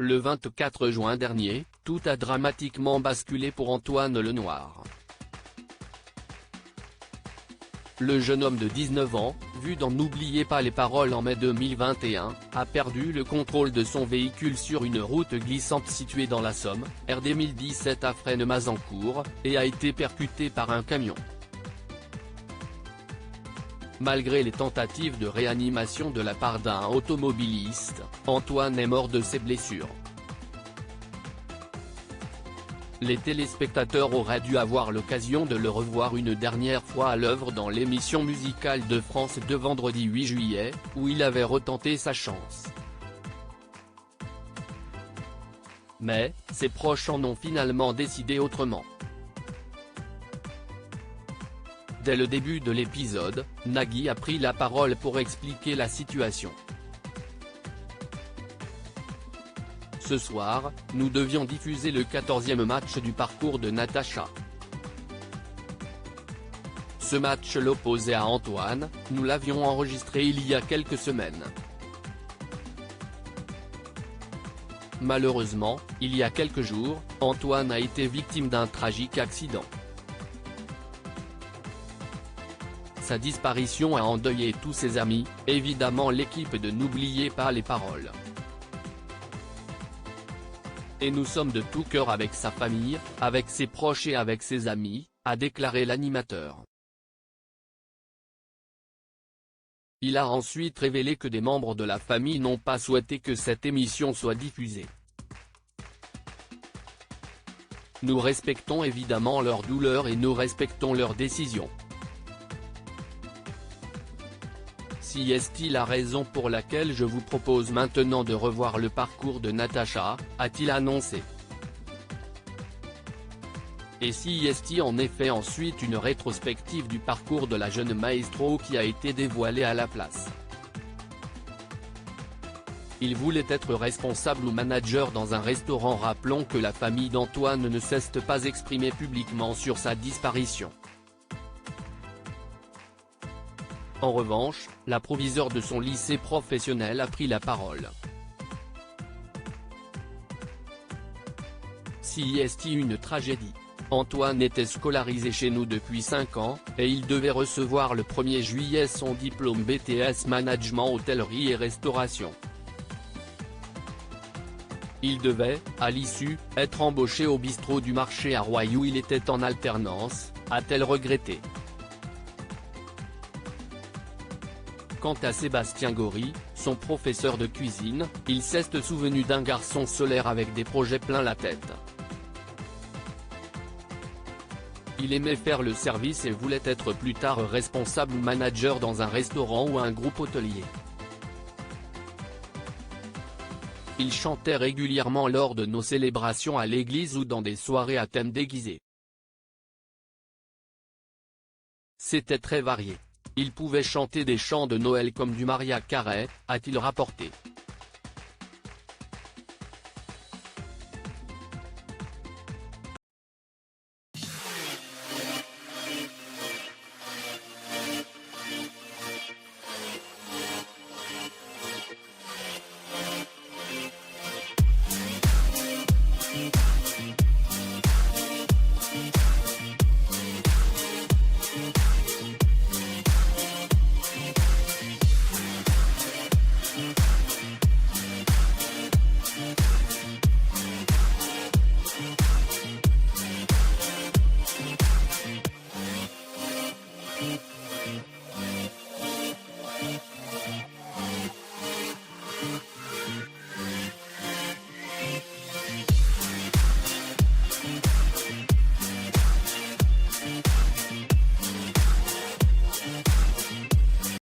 Le 24 juin dernier, tout a dramatiquement basculé pour Antoine Lenoir. Le jeune homme de 19 ans, vu dans N'oubliez pas les paroles en mai 2021, a perdu le contrôle de son véhicule sur une route glissante située dans la Somme, RD 1017 à Fresnes-Mazancourt, et a été percuté par un camion. Malgré les tentatives de réanimation de la part d'un automobiliste, Antoine est mort de ses blessures. Les téléspectateurs auraient dû avoir l'occasion de le revoir une dernière fois à l'œuvre dans l'émission musicale de France 2 vendredi 8 juillet, où il avait retenté sa chance. Mais, ses proches en ont finalement décidé autrement. Dès le début de l'épisode, Nagui a pris la parole pour expliquer la situation. Ce soir, nous devions diffuser le 14e match du parcours de Natacha. Ce match l'opposait à Antoine, nous l'avions enregistré il y a quelques semaines. Malheureusement, il y a quelques jours, Antoine a été victime d'un tragique accident. Sa disparition a endeuillé tous ses amis, évidemment l'équipe de N'oubliez pas les paroles. Et nous sommes de tout cœur avec sa famille, avec ses proches et avec ses amis, a déclaré l'animateur. Il a ensuite révélé que des membres de la famille n'ont pas souhaité que cette émission soit diffusée. Nous respectons évidemment leur douleur et nous respectons leur décision. Si est-il la raison pour laquelle je vous propose maintenant de revoir le parcours de Natacha, a-t-il annoncé. Et si est-il en effet ensuite une rétrospective du parcours de la jeune maestro qui a été dévoilée à la place. Il voulait être responsable ou manager dans un restaurant. Rappelons que la famille d'Antoine ne s'est pas exprimée publiquement sur sa disparition. En revanche, la proviseure de son lycée professionnel a pris la parole. Si est une tragédie. Antoine était scolarisé chez nous depuis 5 ans, et il devait recevoir le 1er juillet son diplôme BTS Management Hôtellerie et Restauration. Il devait, à l'issue, être embauché au bistrot du marché à Roye où il était en alternance, a-t-elle regretté. Quant à Sébastien Gory, son professeur de cuisine, il s'est souvenu d'un garçon solaire avec des projets plein la tête. Il aimait faire le service et voulait être plus tard responsable ou manager dans un restaurant ou un groupe hôtelier. Il chantait régulièrement lors de nos célébrations à l'église ou dans des soirées à thème déguisé. C'était très varié. Il pouvait chanter des chants de Noël comme du Maria Carey, a-t-il rapporté.